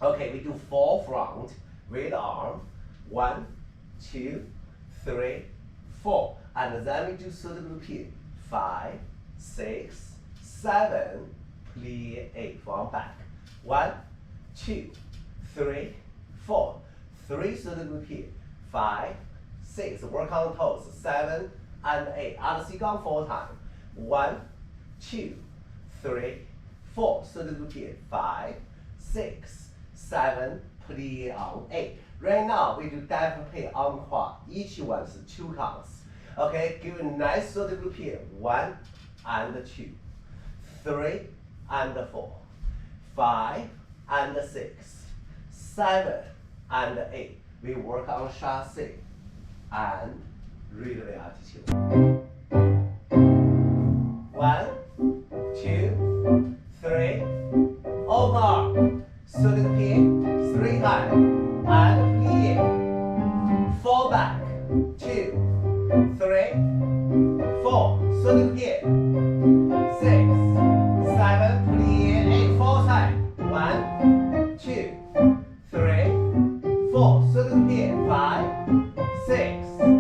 Okay, we do 4 front with arm. 1, 2, 3, 4. And then we do third group here. 5, 6, 7, plie 8 from back. 1, 2, 3, 4. 3 third group here. 5, 6. Work on the toes. 7 and 8. And qigong 4 times. 1, 2, 3, 4. Third group here. 5, 6, 7. Plie on 8. Right now we do definitely encore. Each one is 2 counts. Okay, give a nice third group here. 1 and 2, 3 and 4, 5 and 6, 7 and 8. We work on chassé and releve attitude. 1, 2, 3, over. Third group here, 3 times. And plie, 4 back, 2, 3, 4, third here, 6, 7, plie, 8, 4 times, 1, 2, 3, 4, third here, 5, 6,